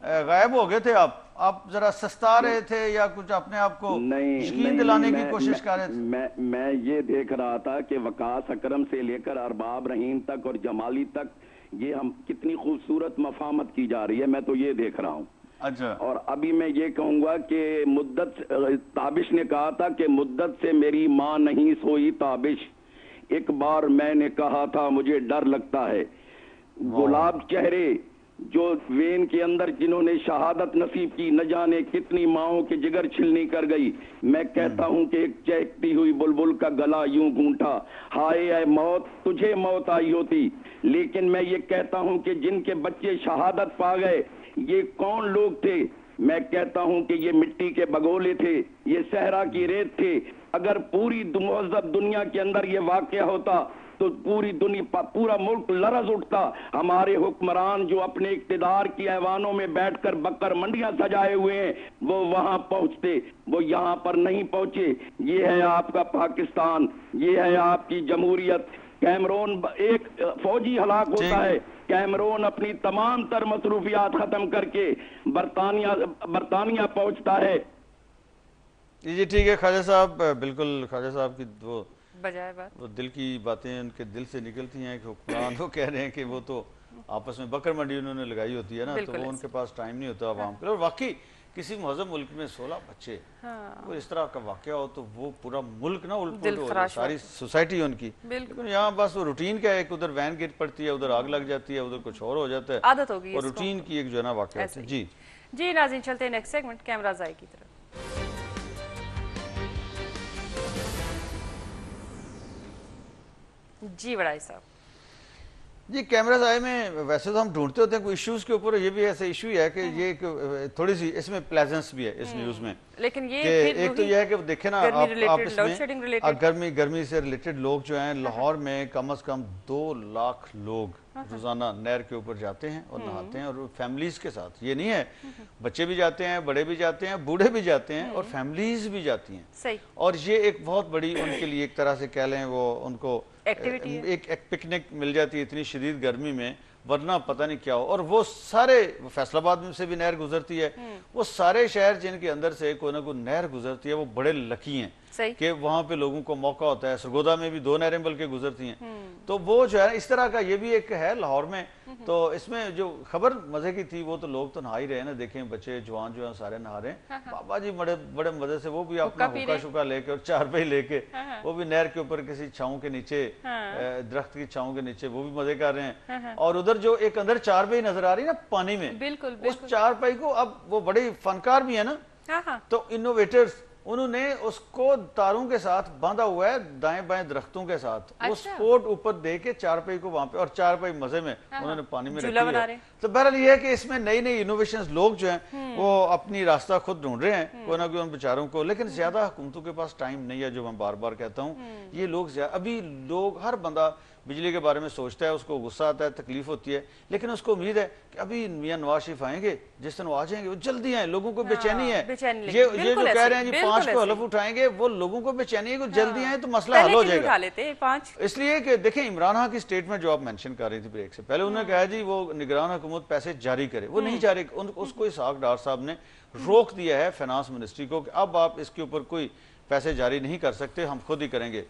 गायब हो गए थे। आप जरा सस्ता रहे थे या कुछ अपने आप को यकीन दिलाने की कोशिश कर रहे थे? मैं ये देख रहा था कि वकास अकरम से लेकर अरबाब रहीम तक और जमाली तक ये हम कितनी खूबसूरत मफामत की जा रही है, मैं तो ये देख रहा हूँ। अच्छा। और अभी मैं ये कहूंगा कि मुद्दत ताबिश ने कहा था कि मुद्दत से मेरी माँ नहीं सोई ताबिश, एक बार मैंने कहा था मुझे डर लगता है। गुलाब चेहरे जो वेन के अंदर जिन्होंने शहादत नसीब की, न जाने कितनी माओं के जिगर छिलनी कर गई। मैं कहता हूं कि एक चहकती हुई बुलबुल का गला यूं गूंठा, हाय ऐ मौत तुझे मौत आई होती। लेकिन मैं ये कहता हूं कि जिनके बच्चे शहादत पा गए ये कौन लोग थे? मैं कहता हूं कि ये मिट्टी के बगोले थे, ये सहरा की रेत थे। अगर पूरी मुहज़्ज़ब दुनिया के अंदर ये वाक़या होता तो पूरी दुनिया पूरा मुल्क लरज़ उठता। हमारे हुक्मरान जो अपने इक़्तिदार की ऐवानों में बैठकर बकर मंडियां सजाए हुए हैं वो वहां पहुंचते, वो यहाँ पर नहीं पहुंचे। ये है आपका पाकिस्तान, ये है आपकी जमहूरियत। कैमरून एक फौजी हलाक होता है, कैमरून अपनी तमाम तर मसरूफियात खत्म करके बरतानिया पहुंचता है। जी ठीक है ख्वाजा साहब, बिल्कुल ख्वाजा साहब की वो बजाय बात वो दिल की बातें उनके दिल से निकलती हैं कि हुक्मरान तो कह रहे हैं कि वो तो आपस में बकर मंडी उन्होंने लगाई होती है ना, तो वो उनके पास टाइम नहीं होता आवाम के। और वाकई किसी महज़ब मुल्क में 16 बच्चे वो इस तरह का वाकया हो तो वो पूरा मुल्क ना उलट-पुलट हो जाए, सारी सोसाइटी उनकी। लेकिन यहाँ बस वो रूटीन का एक उधर वैन गिर पड़ती है, उधर आग लग जाती है, उधर कुछ और हो जाता है, आदत हो गई और रूटीन की एक जो है ना वाकया। जी जी नाज़रीन, चलते हैं नेक्स्ट सेगमेंट कैमरा ज़ाय की तरफ। जी बड़ाई साहब, जी कैमरास आए में वैसे तो हम ढूंढते होते हैं कोई इश्यूज के ऊपर, ये भी ऐसे इशू है कि ये थोड़ी सी इसमें प्लेजेंस भी है इस न्यूज में, लेकिन ये एक तो यह है कि देखे ना आप इसमें गर्मी से रिलेटेड लोग जो हैं लाहौर में कम से कम 2 लाख लोग रोजाना नहर के ऊपर जाते हैं और नहाते हैं, और फैमिलीज के साथ। ये नहीं है, बच्चे भी जाते हैं, बड़े भी जाते हैं, बूढ़े भी जाते हैं और फैमिलीज भी जाती हैं। सही। और ये एक बहुत बड़ी उनके लिए एक तरह से कह लें वो उनको एक्टिविटी है। एक पिकनिक मिल जाती है इतनी शदीद गर्मी में, वरना पता नहीं क्या हो। और वो सारे फैसलाबाद में से भी नहर गुजरती है, वो सारे शहर जिनके अंदर से कोई ना कोई नहर गुजरती है वो बड़े लकी हैं कि वहां पे लोगों को मौका होता है। सरगोदा में भी 2 नहरें बल्कि गुजरती हैं, तो वो जो है इस तरह का ये भी एक है लाहौर में। तो इसमें जो खबर मजे की थी वो तो लोग तो नहा ही रहे हैं ना, देखें बच्चे जवान जो है सारे नहा रहे हैं। बाबा जी बड़े मजे से वो भी अपना हुक्का शुक्का लेके और चारपाई लेके वो भी नहर के ऊपर किसी छांव के नीचे, दरख्त की छांव के नीचे वो भी मजे कर रहे हैं। और उधर जो एक अंदर चारपाई नजर आ रही है ना पानी में, बिल्कुल उस चारपाई को अब वो बड़े फनकार भी है ना, तो इनोवेटर्स उन्होंने उसको तारों के साथ बांधा हुआ है दाएं बाएं दरख्तों के साथ। वो स्पोर्ट ऊपर दे के चारपाई को वहां पे, और चारपाई मजे में उन्होंने पानी में रखी है। तो बहरहाल ये है कि इसमें नई नई इनोवेशंस लोग जो हैं वो अपनी रास्ता खुद ढूंढ रहे हैं कोई ना कोई उन बेचारों को। लेकिन ज्यादा हुकूमतों के पास टाइम नहीं है, जो मैं बार बार कहता हूँ। ये लोग अभी लोग हर बंदा बिजली के बारे में सोचता है, उसको गुस्सा आता है, तकलीफ होती है, लेकिन उसको उम्मीद है कि अभी मियां नवाज शरीफ आएंगे, जिस दिन वो आ जाएंगे वो जल्दी आए। लोगों को बेचैनी है, ये जो कह रहे हैं जी 5 को हलफ उठाएंगे, वो लोगों को बेचैनी है कि जल्दी आए तो मसला हल हो जाएगा। इसलिए कि देखें इमरान खान की स्टेटमेंट जो आप मेंशन कर रही थी ब्रेक से पहले, उन्होंने कहा जी वो निगरान हुकूमत पैसे जारी करे, वो नहीं जारी, उसको इसहाक डार साहब ने रोक दिया है फाइनेंस मिनिस्ट्री को कि अब आप इसके ऊपर कोई पैसे जारी नहीं कर सकते, हम खुद ही करेंगे।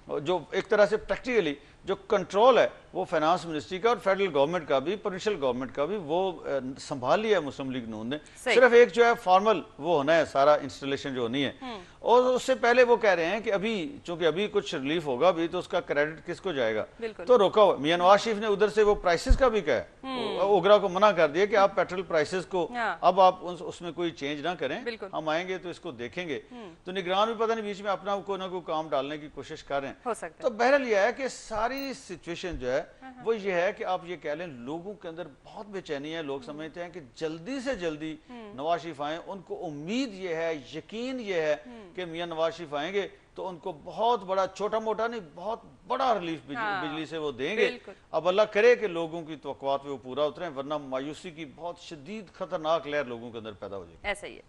जो एक तरह से प्रैक्टिकली जो कंट्रोल है वो फाइनेंस मिनिस्ट्री का और फेडरल गवर्नमेंट का भी, प्रोविंशियल गवर्नमेंट का भी, वो संभाल लिया मुस्लिम लीग नून ने। सिर्फ एक जो है फॉर्मल वो होना है, सारा इंस्टॉलेशन जो होनी है। और उससे पहले वो कह रहे हैं कि अभी चूंकि अभी कुछ रिलीफ होगा भी तो उसका क्रेडिट किसको जाएगा, तो रोका हुआ। मियां नवाज शरीफ ने उधर से वो प्राइसेस का भी कहा, ओगरा को मना कर दिया कि आप पेट्रोल प्राइसेस को अब आप उसमें कोई चेंज ना करें, हम आएंगे तो इसको देखेंगे। तो निगरान भी पता नहीं बीच में अपना कोई ना कोई काम डालने की कोशिश कर रहे हैं। तो बहरहाल यह है कि सारी सिचुएशन जो है वो ये है कि आप ये कह लें लोगों के अंदर बहुत बेचैनी है। लोग समझते हैं कि जल्दी से जल्दी नवाज शरीफ आए, उनको उम्मीद ये है, यकीन ये है कि मियां नवाज शरीफ आएंगे तो उनको बहुत बड़ा, छोटा मोटा नहीं, बहुत बड़ा रिलीफ बिजली से वो देंगे। अब अल्लाह करे कि लोगों की तवक्कुआत पे वो पूरा उतरे, वरना मायूसी की बहुत शदीद खतरनाक लहर लोगों के अंदर पैदा हो जाएगी। ऐसा ही है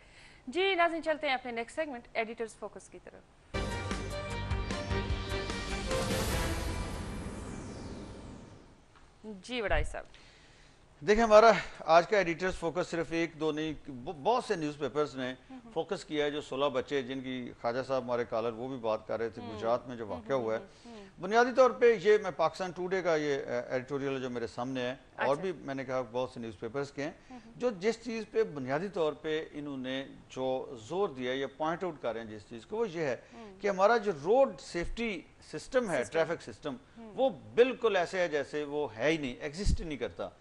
जी। नाज़रीन चलते हैं अपने नेक्स्ट सेगमेंट एडिटर्स फोकस की तरफ। जी वड़ाई साहब, देखिए हमारा आज का एडिटर्स फोकस सिर्फ 1-2 नहीं, बहुत से न्यूज़पेपर्स ने फोकस किया है। जो 16 बच्चे जिनकी ख्वाजा साहब हमारे कॉलर वो भी बात कर रहे थे गुजरात में जो वाक़या हुआ है, बुनियादी तौर पे ये मैं पाकिस्तान टुडे का ये एडिटोरियल जो मेरे सामने है, और भी मैंने कहा बहुत से न्यूज़पेपर्स के हैं, जो जिस चीज़ पे बुनियादी तौर पे इन्होंने जो जोर दिया या पॉइंट आउट कर रहे हैं जिस चीज़ को, वो ये है कि हमारा जो रोड सेफ्टी सिस्टम है, ट्रैफिक सिस्टम, वो बिल्कुल ऐसे है जैसे वो है ही नहीं, एग्जिस्ट ही नहीं करता।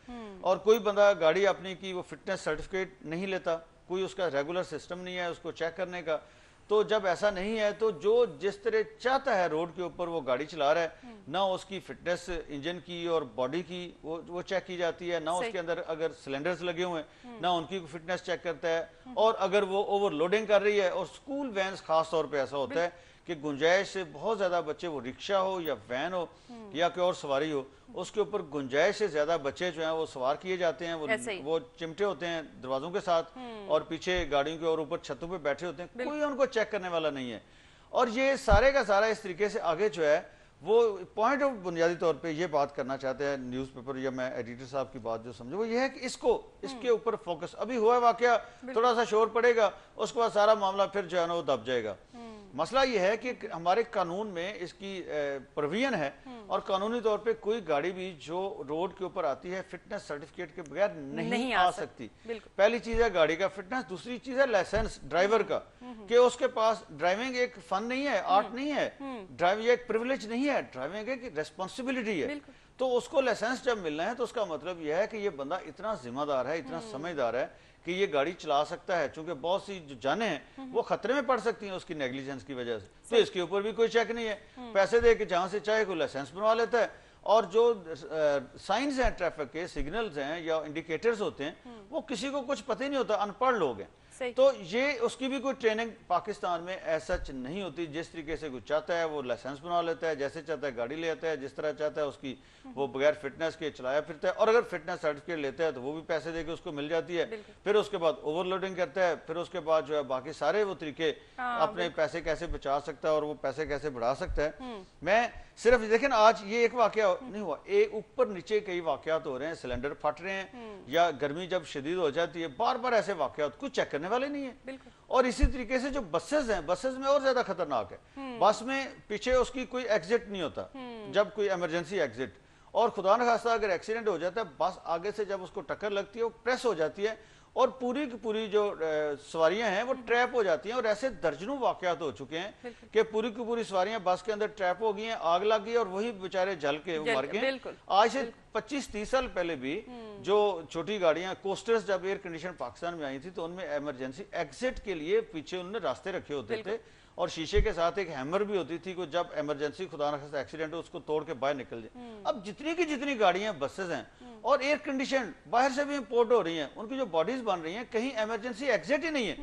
और कोई बंदा गाड़ी अपनी की वो फिटनेस सर्टिफिकेट नहीं लेता, कोई उसका रेगुलर सिस्टम नहीं है उसको चेक करने का। तो जब ऐसा नहीं है तो जो जिस तरह चाहता है रोड के ऊपर वो गाड़ी चला रहा है, ना उसकी फिटनेस इंजन की और बॉडी की वो चेक की जाती है, ना उसके अंदर अगर सिलेंडर्स लगे हुए हैं ना उनकी फिटनेस चेक करता है। और अगर वो ओवरलोडिंग कर रही है, और स्कूल वैन खास तौर पे ऐसा होता है कि गुंजाइश से बहुत ज्यादा बच्चे, वो रिक्शा हो या वैन हो या कोई और सवारी हो, उसके ऊपर गुंजाइश से ज्यादा बच्चे जो हैं वो सवार किए जाते हैं। वो चिमटे होते हैं दरवाजों के साथ और पीछे गाड़ियों के और ऊपर छतों पे बैठे होते हैं, कोई उनको चेक करने वाला नहीं है। और ये सारे का सारा इस तरीके से आगे जो है वो पॉइंट ऑफ बुनियादी तौर पे ये बात करना चाहते हैं न्यूज़पेपर या मैं एडिटर साहब की बात जो समझो वो ये है कि इसके ऊपर फोकस, अभी हुआ वाकया, थोड़ा सा शोर पड़ेगा, उसके बाद सारा मामला फिर जो है ना वो दब जाएगा। मसला ये है कि हमारे कानून में इसकी प्रोविजन है, और कानूनी तौर पे कोई गाड़ी भी जो रोड के ऊपर आती है फिटनेस सर्टिफिकेट के बगैर नहीं आ सकती। पहली चीज है गाड़ी का फिटनेस, दूसरी चीज है लाइसेंस ड्राइवर का, कि उसके पास ड्राइविंग एक फन नहीं है, आर्ट नहीं है, ड्राइविंग एक प्रिविलेज नहीं है, ड्राइविंग एक रिस्पॉन्सिबिलिटी है। तो उसको लाइसेंस जब मिलना है तो उसका मतलब यह है कि ये बंदा इतना जिम्मेदार है, इतना समझदार है कि ये गाड़ी चला सकता है। चूंकि बहुत सी जो जानें हैं वो खतरे में पड़ सकती हैं उसकी नेग्लिजेंस की वजह से, तो इसके ऊपर भी कोई चेक नहीं है। पैसे दे के जहां से चाहे कोई लाइसेंस बनवा लेता है اور جو سائنز ہیں ٹریفک کے سگنلز ہیں یا انڈیکیٹرز ہوتے ہیں وہ کسی کو کچھ پتہ ہی نہیں ہوتا، ان پڑھ لوگ ہیں. تو یہ اس کی بھی کوئی ٹریننگ پاکستان میں ایسا نہیں ہوتی. جس طریقے سے کوئی چاہتا ہے وہ لائسنس بنا لیتا ہے، جیسے چاہتا ہے گاڑی لے آتا ہے، جس طرح چاہتا ہے اس کی وہ بغیر فٹنس کے چلایا پھرتا ہے، اور اگر فٹنس سرٹیفکیٹ لیتا ہے تو وہ بھی پیسے دے کے اس کو مل جاتی ہے. پھر اس کے بعد اوور لوڈنگ کرتا ہے، پھر اس کے بعد جو ہے باقی سارے وہ طریقے اپنے پیسے کیسے بچا سکتا ہے اور وہ پیسے کیسے بڑھا سکتا ہے. میں صرف دیکھیں آج یہ ایک واقعہ نہیں ہوا، ایک اوپر نیچے کئی واقعات ہو رہے ہیں، سلنڈر پھٹ رہے ہیں یا گرمی جب شدید ہو جاتی ہے، بار بار ایسے واقعات کچھ چیک کرنے والے نہیں ہیں. اور اسی طریقے سے جو بسز ہیں، بسز میں اور زیادہ خطرناک ہے. بس میں پیچھے اس کی کوئی ایگزٹ نہیں ہوتا جب کوئی ایمرجنسی ایگزٹ، اور خدا نخواستہ اگر ایکسیڈنٹ ہو جاتا ہے بس آگے سے جب اس کو ٹکر لگتی ہے وہ پریس ہو جاتی ہے اور پوری کی پوری جو سواریاں ہیں وہ ٹریپ ہو جاتی ہیں. اور ایسے درجنوں واقعات ہو چکے ہیں کہ پوری کی پوری سواریاں بس کے اندر ٹریپ ہو گئی ہیں، آگ لگ گئی اور وہی بیچارے جل کے مر گئے. آج سے 25-30 سال پہلے بھی جو چھوٹی گاڑیاں کوسٹرز جب ایئر کنڈیشن پاکستان میں آئی تھی تو ان میں ایمرجنسی ایگزٹ کے لیے پیچھے انہوں نے راستے رکھے ہوتے تھے اور شیشے کے ساتھ ایک ہیمر بھی ہوتی تھی کہ جب ایمرجنسی خدا نخواستہ ایکسیڈنٹ ہو اس کو توڑ کے باہر نکل جائے. اب جتنی کی جتنی گاڑیاں بسز ہیں اور ایئر کنڈیشن باہر سے بھی امپورٹ ہو رہی ہیں، ان کی جو باڈیز بن رہی ہیں کہیں ایمرجنسی ایگزٹ ہی نہیں ہے.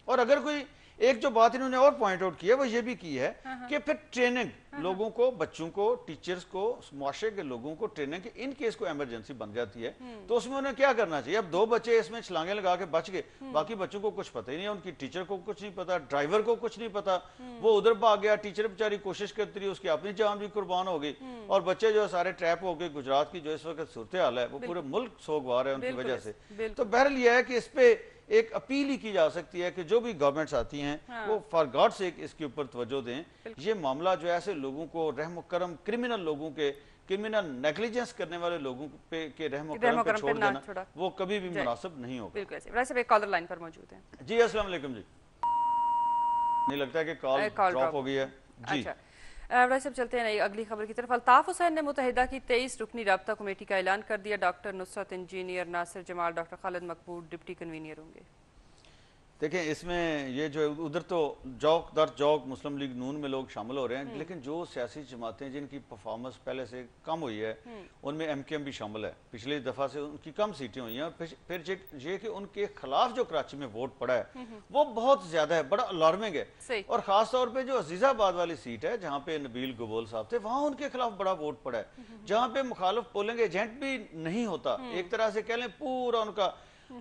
اور اگر کوئی ایک جو بات انہوں نے اور پوائنٹ آؤٹ کی ہے وہ یہ بھی کی ہے کہ پھر ٹریننگ لوگوں کو، بچوں کو، ٹیچرز کو، معاشرے کے لوگوں کو ٹریننگ کہ ان کیس کو ایمرجنسی بن جاتی ہے تو اس میں انہیں کیا کرنا چاہیے. اب 2 بچے اس میں چھلانگیں لگا کے بچ گئے، باقی بچوں کو کچھ پتہ ہی نہیں ہے، ان کی ٹیچر کو کچھ نہیں پتا، ڈرائیور کو کچھ نہیں پتا، وہ ادھر بھاگ گیا، ٹیچر بیچاری کوشش کرتی رہی، اس کی اپنی جان بھی قربان ہو گئی اور بچے جو سارے ٹریپ ہو گئے. گجرات کی جو اس وقت صورتحال ہے وہ پورے ملک سوگوار ہے ان کی وجہ سے. تو بہرحال یہ ہے کہ اس پہ ایک اپیل ہی کی جا سکتی ہے کہ جو بھی گورنمنٹس آتی ہیں وہ فار گاڈ سیک اس کے اوپر توجہ دیں. یہ معاملہ جو ایسے لوگوں کو رحم و کرم، کرمنل لوگوں کے، کرمنل نیگلیجنس کرنے والے لوگوں پہ کے رحم و کرم پہ چھوڑ دینا وہ کبھی بھی مناسب نہیں ہوگا. بالکل ایسے. ویسے ایک کالر لائن پر موجود ہے. جی السلام علیکم. جی نہیں لگتا ہے کہ کال ڈراپ ہو گئی ہے. جی راج صاحب چلتے ہیں اگلی خبر کی طرف. الطاف حسین نے متحدہ کی 23 رکنی رابطہ کمیٹی کا اعلان کر دیا. ڈاکٹر نصرت، انجینئر ناصر جمال، ڈاکٹر خالد مقبول ڈپٹی کنوینر ہوں گے. دیکھیں اس میں یہ جو ادھر تو جوک در جوک مسلم لیگ نون میں لوگ شامل ہو رہے ہیں، لیکن جو سیاسی جماعتیں جن کی پرفارمنس پہلے سے کم ہوئی ہے ان میں MKM بھی شامل ہے. پچھلی دفعہ سے ان کی کم سیٹیں ہوئی ہیں اور پھر یہ کہ ان کے خلاف جو کراچی میں ووٹ پڑا ہے وہ بہت زیادہ ہے، بڑا الارمنگ ہے. اور خاص طور پہ جو عزیز آباد والی سیٹ ہے جہاں پہ نبیل گبول صاحب تھے وہاں ان کے خلاف بڑا ووٹ پڑا ہے، جہاں پہ مخالف پولنگ ایجنٹ بھی نہیں ہوتا، ایک طرح سے کہہ لیں پورا ان کا،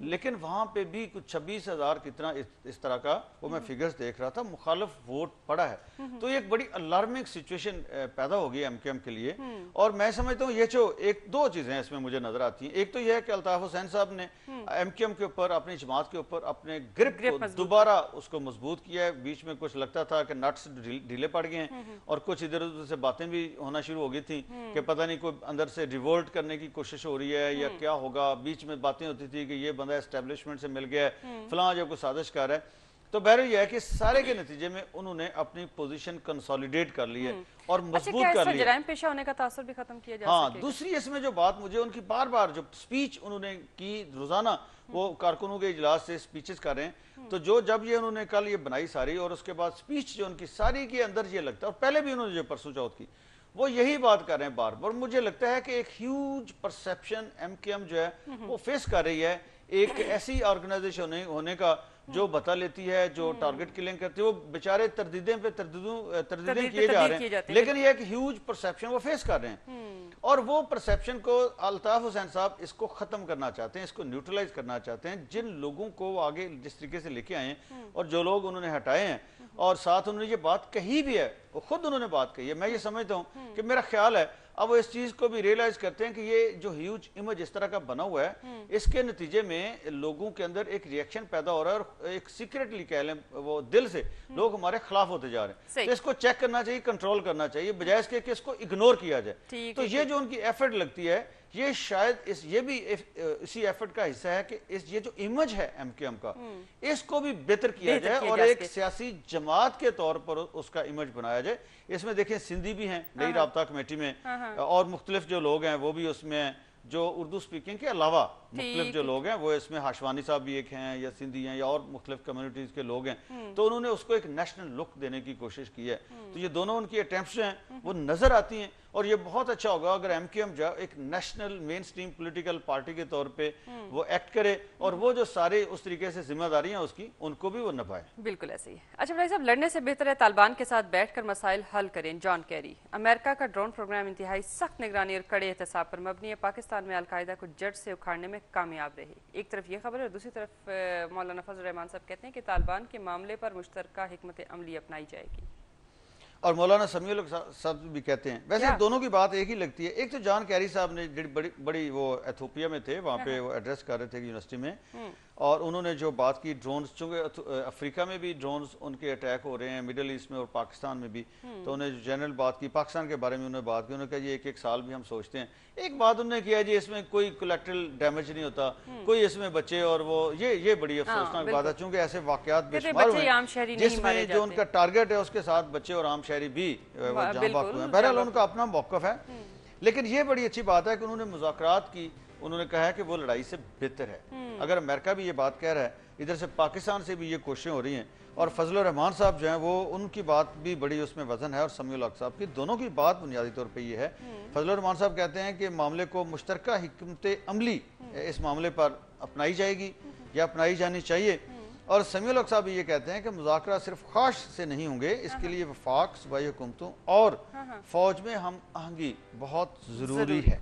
لیکن وہاں پہ بھی کچھ 26,000 کتنا اس طرح کا وہ میں فگرز دیکھ رہا تھا مخالف ووٹ پڑا ہے. تو یہ ایک بڑی الارمنگ سچویشن پیدا ہو گئی MKM کے لیے. اور میں سمجھتا ہوں یہ جو ایک دو چیزیں اس میں مجھے نظر آتی ہیں. ایک تو یہ ہے کہ الطاف حسین صاحب نے MKM کے اوپر، اپنی جماعت کے اوپر اپنے گرپ کو دوبارہ اس کو مضبوط کیا ہے. بیچ میں کچھ لگتا تھا کہ نٹس ڈھیلے پڑ گئے ہیں اور کچھ ادھر ادھر سے باتیں بھی ہونا شروع ہو گئی تھیں کہ پتہ نہیں کوئی اندر سے ریولٹ کرنے کی کوشش ہو رہی ہے یا کیا ہوگا. بیچ میں باتیں ہوتی تھی کہ یہ بندہ اسٹیبلشمنٹ سے مل گیا ہے، فلاں جو کوئی سازش کر رہا ہے. تو بہرحال یہ ہے کہ سارے کے نتیجے میں انہوں نے اپنی پوزیشن کنسولیڈیٹ کر لی ہے اور مضبوط کر لی ہے. جرائم پیشہ ہونے کا تاثر بھی ختم کیا جا سکے. ہاں دوسری اس میں جو بات مجھے ان کی بار بار جو سپیچ انہوں نے کی، روزانہ وہ کارکنوں کے اجلاس سے سپیچز کر رہے ہیں، تو جو جب یہ انہوں نے کل یہ بنائی ساری اور اس کے بعد سپیچ جو ان کی ساری کے اندر یہ لگتا ہے، اور پہلے بھی انہوں نے جو پرسوں چوتھ کی وہ یہی بات کر رہے ہیں بار بار. مجھے لگتا ہے کہ ایک ہیوج پرسیپشن MKM جو ہے وہ فیس کر رہی ہے ایک ایسی آرگنائزیشن ہونے کا جو بتا لیتی ہے، جو ٹارگٹ کلنگ کرتی ہے. وہ بیچارے تردیدیں پہ تردیدیں کیے جا رہے ہیں، لیکن یہ ایک ہیوج پرسیپشن وہ فیس کر رہے ہیں. اور وہ پرسیپشن کو الطاف حسین صاحب اس کو ختم کرنا چاہتے ہیں، اس کو نیوٹرلائز کرنا چاہتے ہیں. جن لوگوں کو وہ آگے جس طریقے سے لے کے آئے ہیں اور جو لوگ انہوں نے ہٹائے ہیں اور ساتھ انہوں نے یہ بات کہی بھی ہے، وہ خود انہوں نے بات کہی ہے. میں یہ سمجھتا ہوں کہ میرا خیال ہے اب وہ اس چیز کو بھی ریئلائز کرتے ہیں کہ یہ جو ہیوج امیج اس طرح کا بنا ہوا ہے اس کے نتیجے میں لوگوں کے اندر ایک ریئیکشن پیدا ہو رہا ہے اور ایک سیکریٹلی کہہ لیں وہ دل سے لوگ ہمارے خلاف ہوتے جا رہے ہیں. تو اس کو چیک کرنا چاہیے، کنٹرول کرنا چاہیے، بجائے اس کے کہ اس کو اگنور کیا جائے. تو یہ جو ان کی ایفرٹ لگتی ہے یہ شاید یہ بھی اسی ایفرٹ کا حصہ ہے کہ یہ جو امیج ہے MKM کا اس کو بھی بہتر کیا جائے اور ایک سیاسی جماعت کے طور پر اس کا امیج بنایا جائے. اس میں دیکھیں سندھی بھی ہیں نئی رابطہ کمیٹی میں اور مختلف جو لوگ ہیں وہ بھی اس میں، جو اردو سپیکنگ کے علاوہ مختلف جو لوگ ہیں وہ اس میں ہاشوانی صاحب بھی ایک ہیں یا سندھی ہیں یا اور مختلف کمیونٹیز کے لوگ ہیں. تو انہوں نے اس کو ایک نیشنل لک دینے کی کوشش کی ہے. تو یہ دونوں ان کی اٹیمپٹس ہیں وہ نظر آتی ہیں اور یہ بہت اچھا ہوگا اگر MQM جو ایک نیشنل مین سٹریم پولیٹیکل پارٹی کے طور پہ وہ ایکٹ کرے اور وہ جو سارے اس طریقے سے ذمہ داریاں اس کی ان کو بھی وہ نبھائے. بالکل ایسے ہی. اچھا بھائی صاحب، لڑنے سے بہتر ہے طالبان کے ساتھ بیٹھ کر مسائل حل کریں. John Kerry. امریکہ کا ڈرون پروگرام انتہائی سخت نگرانی اور کڑے احتساب پر مبنی ہے. پاکستان میں القاعدہ کو جڑ سے اکھاڑنے میں کامیاب رہی. ایک طرف یہ خبر ہے اور دوسری طرف مولانا فضل الرحمان صاحب کہتے ہیں کہ طالبان کے معاملے پر مشترکہ حکمت عملی اپنائی جائے گی. اور مولانا سمیع الحق صاحب بھی کہتے ہیں. ویسے دونوں کی بات ایک ہی لگتی ہے. ایک تو جان کیری صاحب نے بڑی وہ ایتھوپیا میں تھے، وہاں پہ وہ ایڈریس کر رہے تھے یونیورسٹی میں، اور انہوں نے جو بات کی ڈرونز، چونکہ افریقہ میں بھی ڈرونز ان کے اٹیک ہو رہے ہیں، مڈل ایسٹ میں اور پاکستان میں بھی، تو انہوں نے جنرل بات کی پاکستان کے بارے میں، انہوں نے بات کی، انہوں نے کہا یہ ایک سال بھی ہم سوچتے ہیں. ایک بات انہوں نے کیا جی اس میں کوئی کولیکٹرل ڈیمیج نہیں ہوتا، کوئی اس میں بچے، اور وہ یہ بڑی افسوسناک بات ہے، چونکہ ایسے واقعات بے شمار ہوئے ہیں جس میں جو ان کا ٹارگٹ ہے اس کے ساتھ بچے اور عام شہری بھی جہاں باق ہوئے ہیں. بہرحال ان کا اپنا موقف ہے، لیکن یہ بڑی اچھی بات ہے کہ انہوں نے مذاکرات کی. انہوں نے کہا ہے کہ وہ لڑائی سے بہتر ہے. اگر امریکہ بھی یہ بات کہہ رہا ہے، ادھر سے پاکستان سے بھی یہ کوششیں ہو رہی ہیں، اور فضل الرحمان صاحب جو ہیں وہ ان کی بات بھی بڑی اس میں وزن ہے، اور سمیع الحق صاحب کی، دونوں کی بات بنیادی طور پہ یہ ہے. فضل الرحمان صاحب کہتے ہیں کہ معاملے کو مشترکہ حکمت عملی اس معاملے پر اپنائی جائے گی یا اپنائی جانی چاہیے. اور سمیع الحق صاحب یہ کہتے ہیں کہ مذاکرات صرف خواہش سے نہیں ہوں گے، اس کے لیے وفاق صوبائی حکومتوں اور فوج میں ہم آہنگی بہت ضروری ہے.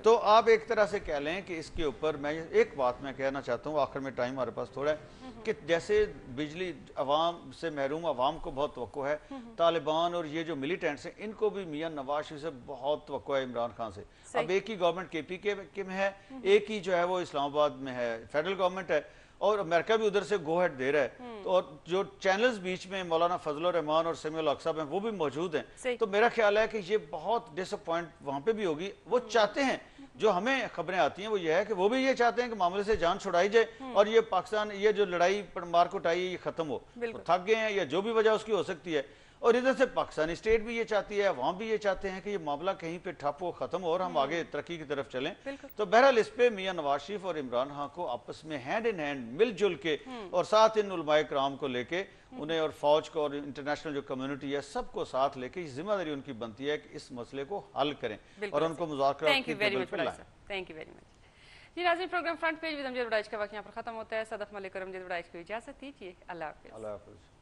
تو آپ ایک طرح سے کہہ لیں کہ اس کے اوپر میں ایک بات میں کہنا چاہتا ہوں، آخر میں ٹائم ہمارے پاس تھوڑا ہے، کہ جیسے بجلی عوام سے محروم عوام کو بہت توقع ہے، طالبان اور یہ جو ملیٹنٹس ہیں ان کو بھی میاں نواز شریف سے بہت توقع ہے، عمران خان سے. اب ایک ہی گورنمنٹ KPK میں ہے، ایک ہی جو ہے وہ اسلام آباد میں ہے، فیڈرل گورنمنٹ ہے، اور امریکہ بھی ادھر سے گو ہیڈ دے رہا ہے. اور جو چینلز بیچ میں مولانا فضل الرحمان اور سمیع الحق صاحب ہیں وہ بھی موجود ہیں. تو میرا خیال ہے کہ یہ بہت ڈس اپوائنٹ وہاں پہ بھی ہوگی. وہ چاہتے ہیں، جو ہمیں خبریں آتی ہیں وہ یہ ہے کہ وہ بھی یہ چاہتے ہیں کہ معاملے سے جان چھڑائی جائے اور یہ پاکستان یہ جو لڑائی مار کٹائی یہ ختم ہو. تھک گئے ہیں یا جو بھی وجہ اس کی ہو سکتی ہے. اور ادھر سے پاکستانی اسٹیٹ بھی یہ چاہتی ہے، وہاں بھی یہ چاہتے ہیں کہ یہ معاملہ کہیں پہ ٹھپ ہو، ختم ہو اور ہم آگے ترقی کی طرف چلیں. تو بہرحال اس پہ میاں نواز شریف اور عمران خان کو آپس میں ہینڈ ان ہینڈ مل جل کے اور ساتھ ان علماء کرام کو لے کے انہیں اور فوج کو اور انٹرنیشنل جو کمیونٹی ہے سب کو ساتھ لے کے ذمہ داری ان کی بنتی ہے کہ اس مسئلے کو حل کریں اور ان کو مذاکرات کی ٹیبل پر لائیں. Thank you very much. جی ناظرین، program front page with Amjad Waraich کا وقت یہاں پر ختم ہوتا ہے. صدف ملک اور امجد وڈائچ کو اجازت دیجیے. اللہ حافظ. اللہ حافظ.